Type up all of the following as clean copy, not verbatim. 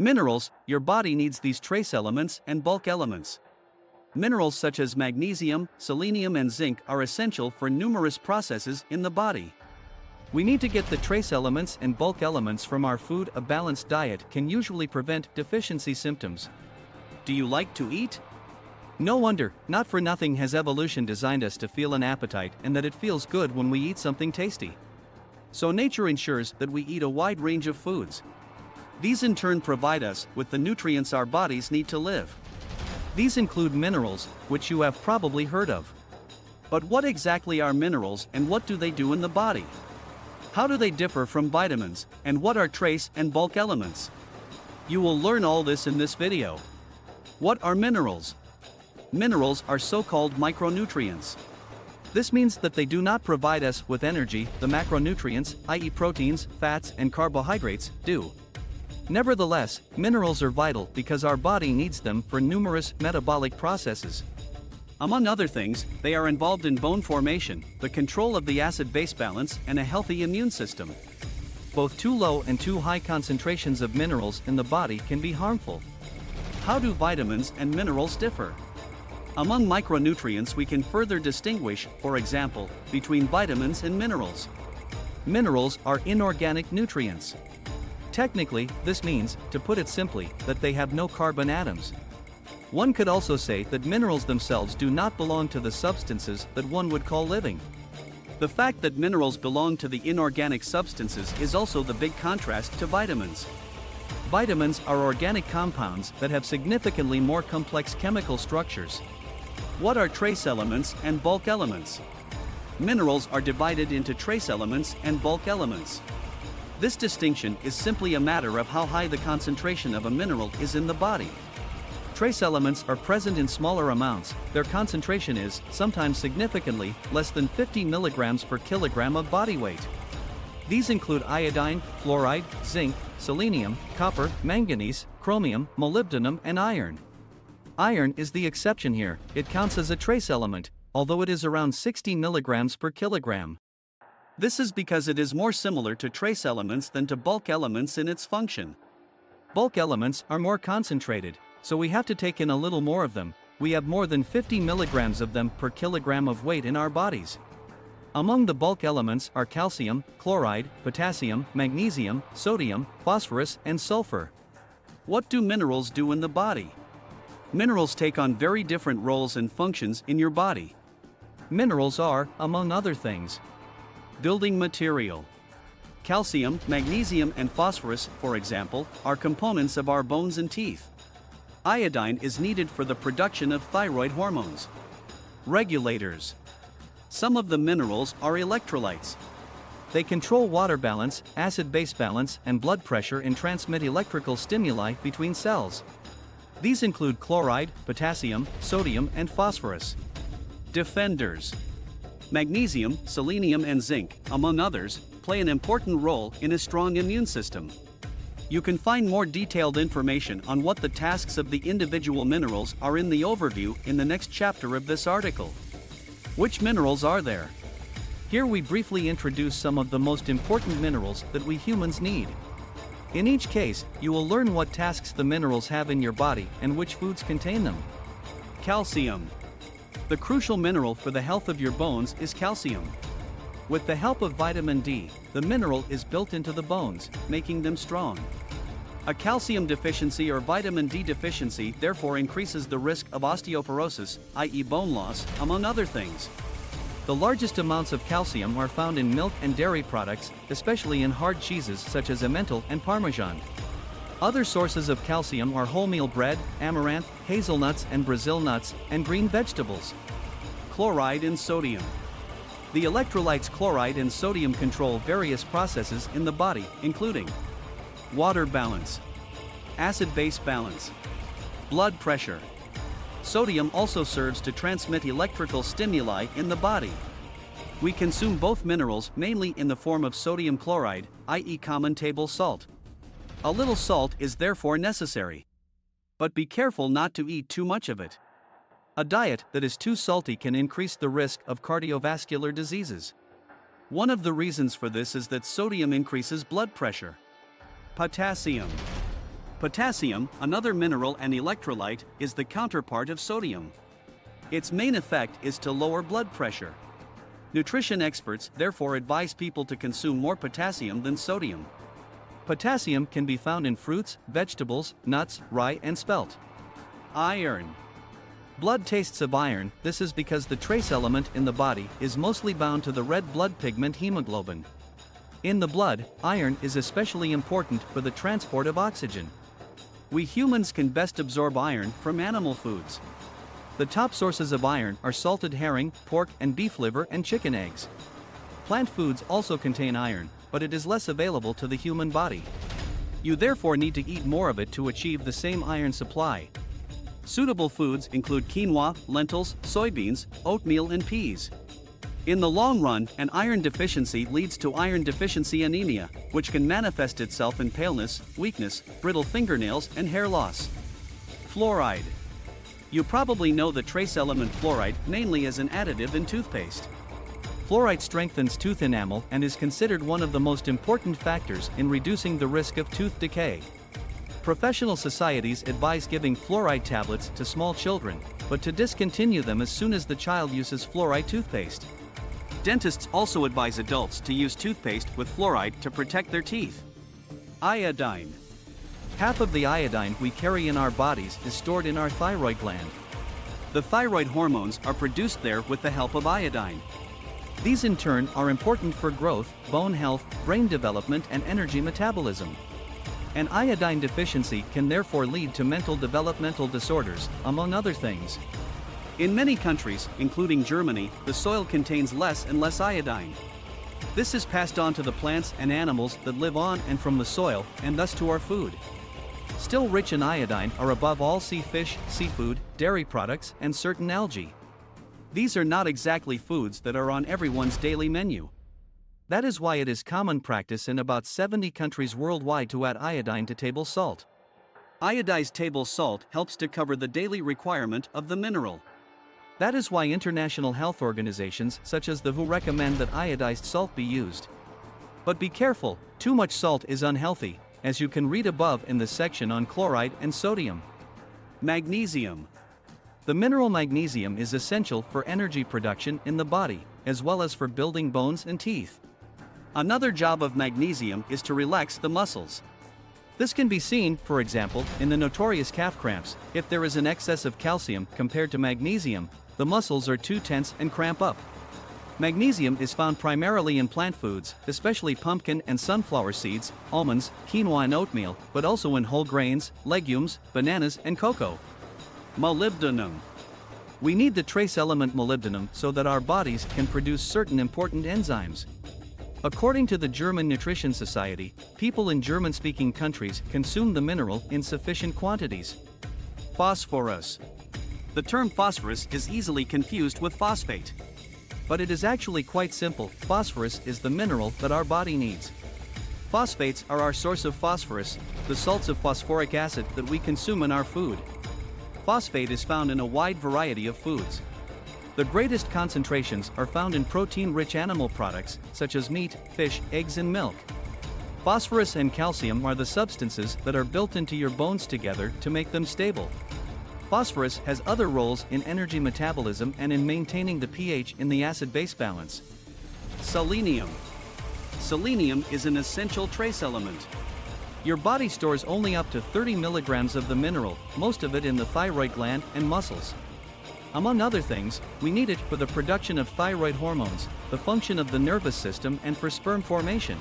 Minerals, your body needs these trace elements and bulk elements. Minerals such as magnesium, selenium and zinc are essential for numerous processes in the body. We need to get the trace elements and bulk elements from our food. A balanced diet can usually prevent deficiency symptoms. Do you like to eat? No wonder, not for nothing has evolution designed us to feel an appetite and that it feels good when we eat something tasty. So nature ensures that we eat a wide range of foods. These in turn provide us with the nutrients our bodies need to live. These include minerals, which you have probably heard of. But what exactly are minerals and what do they do in the body? How do they differ from vitamins, and what are trace and bulk elements? You will learn all this in this video. What are minerals? Minerals are so-called micronutrients. This means that they do not provide us with energy, the macronutrients, i.e. proteins, fats, and carbohydrates, do. Nevertheless, minerals are vital because our body needs them for numerous metabolic processes. Among other things, they are involved in bone formation, the control of the acid-base balance, and a healthy immune system. Both too low and too high concentrations of minerals in the body can be harmful. How do vitamins and minerals differ? Among micronutrients we can further distinguish, for example, between vitamins and minerals. Minerals are inorganic nutrients. Technically, this means, to put it simply, that they have no carbon atoms. One could also say that minerals themselves do not belong to the substances that one would call living. The fact that minerals belong to the inorganic substances is also the big contrast to vitamins. Vitamins are organic compounds that have significantly more complex chemical structures. What are trace elements and bulk elements? Minerals are divided into trace elements and bulk elements. This distinction is simply a matter of how high the concentration of a mineral is in the body. Trace elements are present in smaller amounts. Their concentration is, sometimes significantly, less than 50 milligrams per kilogram of body weight. These include iodine, fluoride, zinc, selenium, copper, manganese, chromium, molybdenum, and iron. Iron is the exception here. It counts as a trace element, although it is around 60 milligrams per kilogram. This is because it is more similar to trace elements than to bulk elements in its function. Bulk elements are more concentrated, so we have to take in a little more of them. We have more than 50 milligrams of them per kilogram of weight in our bodies. Among the bulk elements are calcium, chloride, potassium, magnesium, sodium, phosphorus, and sulfur. What do minerals do in the body? Minerals take on very different roles and functions in your body. Minerals are, among other things, building material. Calcium, magnesium, and phosphorus, for example, are components of our bones and teeth. Iodine is needed for the production of thyroid hormones. Regulators. Some of the minerals are electrolytes. They control water balance, acid-base balance, and blood pressure and transmit electrical stimuli between cells. These include chloride, potassium, sodium, and phosphorus. Defenders. Magnesium, selenium, and zinc, among others, play an important role in a strong immune system. You can find more detailed information on what the tasks of the individual minerals are in the overview in the next chapter of this article. Which minerals are there? Here we briefly introduce some of the most important minerals that we humans need. In each case, you will learn what tasks the minerals have in your body and which foods contain them. Calcium. The crucial mineral for the health of your bones is calcium. With the help of vitamin D, the mineral is built into the bones, making them strong. A calcium deficiency or vitamin D deficiency therefore increases the risk of osteoporosis, i.e. bone loss, among other things. The largest amounts of calcium are found in milk and dairy products, especially in hard cheeses such as Emmental and Parmesan. Other sources of calcium are wholemeal bread, amaranth, hazelnuts and Brazil nuts, and green vegetables. Chloride and sodium. The electrolytes chloride and sodium control various processes in the body, including water balance, acid-base balance, blood pressure. Sodium also serves to transmit electrical stimuli in the body. We consume both minerals mainly in the form of sodium chloride, i.e. common table salt. A little salt is therefore necessary. But be careful not to eat too much of it. A diet that is too salty can increase the risk of cardiovascular diseases. One of the reasons for this is that sodium increases blood pressure. Potassium. Potassium, another mineral and electrolyte, is the counterpart of sodium. Its main effect is to lower blood pressure. Nutrition experts therefore advise people to consume more potassium than sodium. Potassium can be found in fruits, vegetables, nuts, rye, and spelt. Iron. Blood tastes of iron. This is because the trace element in the body is mostly bound to the red blood pigment hemoglobin. In the blood, iron is especially important for the transport of oxygen. We humans can best absorb iron from animal foods. The top sources of iron are salted herring, pork and beef liver, and chicken eggs. Plant foods also contain iron, but it is less available to the human body. You therefore need to eat more of it to achieve the same iron supply. Suitable foods include quinoa, lentils, soybeans, oatmeal, and peas. In the long run, an iron deficiency leads to iron deficiency anemia, which can manifest itself in paleness, weakness, brittle fingernails, and hair loss. Fluoride. You probably know the trace element fluoride mainly as an additive in toothpaste. Fluoride strengthens tooth enamel and is considered one of the most important factors in reducing the risk of tooth decay. Professional societies advise giving fluoride tablets to small children, but to discontinue them as soon as the child uses fluoride toothpaste. Dentists also advise adults to use toothpaste with fluoride to protect their teeth. Iodine. Half of the iodine we carry in our bodies is stored in our thyroid gland. The thyroid hormones are produced there with the help of iodine. These in turn are important for growth, bone health, brain development, and energy metabolism. An iodine deficiency can therefore lead to mental developmental disorders, among other things. In many countries, including Germany, the soil contains less and less iodine. This is passed on to the plants and animals that live on and from the soil, and thus to our food. Still rich in iodine are above all sea fish, seafood, dairy products, and certain algae. These are not exactly foods that are on everyone's daily menu. That is why it is common practice in about 70 countries worldwide to add iodine to table salt. Iodized table salt helps to cover the daily requirement of the mineral. That is why international health organizations such as the WHO recommend that iodized salt be used. But be careful, too much salt is unhealthy, as you can read above in the section on chloride and sodium. Magnesium. The mineral magnesium is essential for energy production in the body, as well as for building bones and teeth. Another job of magnesium is to relax the muscles. This can be seen, for example, in the notorious calf cramps. If there is an excess of calcium compared to magnesium, the muscles are too tense and cramp up. Magnesium is found primarily in plant foods, especially pumpkin and sunflower seeds, almonds, quinoa and oatmeal, but also in whole grains, legumes, bananas and cocoa. Molybdenum. We need the trace element molybdenum so that our bodies can produce certain important enzymes. According to the German Nutrition Society, people in German-speaking countries consume the mineral in sufficient quantities. Phosphorus. The term phosphorus is easily confused with phosphate. But it is actually quite simple. Phosphorus is the mineral that our body needs. Phosphates are our source of phosphorus, the salts of phosphoric acid that we consume in our food. Phosphate is found in a wide variety of foods. The greatest concentrations are found in protein-rich animal products, such as meat, fish, eggs, and milk. Phosphorus and calcium are the substances that are built into your bones together to make them stable. Phosphorus has other roles in energy metabolism and in maintaining the pH in the acid-base balance. Selenium. Selenium is an essential trace element. Your body stores only up to 30 milligrams of the mineral, most of it in the thyroid gland and muscles. Among other things, we need it for the production of thyroid hormones, the function of the nervous system, and for sperm formation.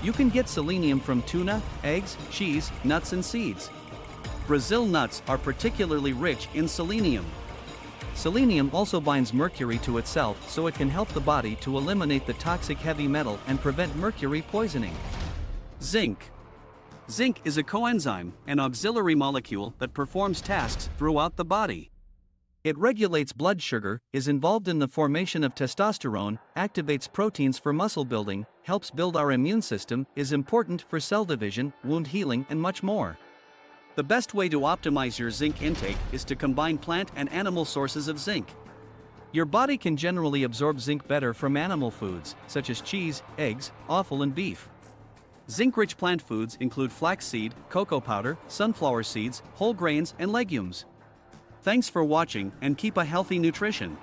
You can get selenium from tuna, eggs, cheese, nuts, and seeds. Brazil nuts are particularly rich in selenium. Selenium also binds mercury to itself, so it can help the body to eliminate the toxic heavy metal and prevent mercury poisoning. Zinc. Zinc is a coenzyme, an auxiliary molecule that performs tasks throughout the body. It regulates blood sugar, is involved in the formation of testosterone, activates proteins for muscle building, helps build our immune system, is important for cell division, wound healing, and much more. The best way to optimize your zinc intake is to combine plant and animal sources of zinc. Your body can generally absorb zinc better from animal foods, such as cheese, eggs, offal, and beef. Zinc-rich plant foods include flaxseed, cocoa powder, sunflower seeds, whole grains, and legumes. Thanks for watching and keep a healthy nutrition.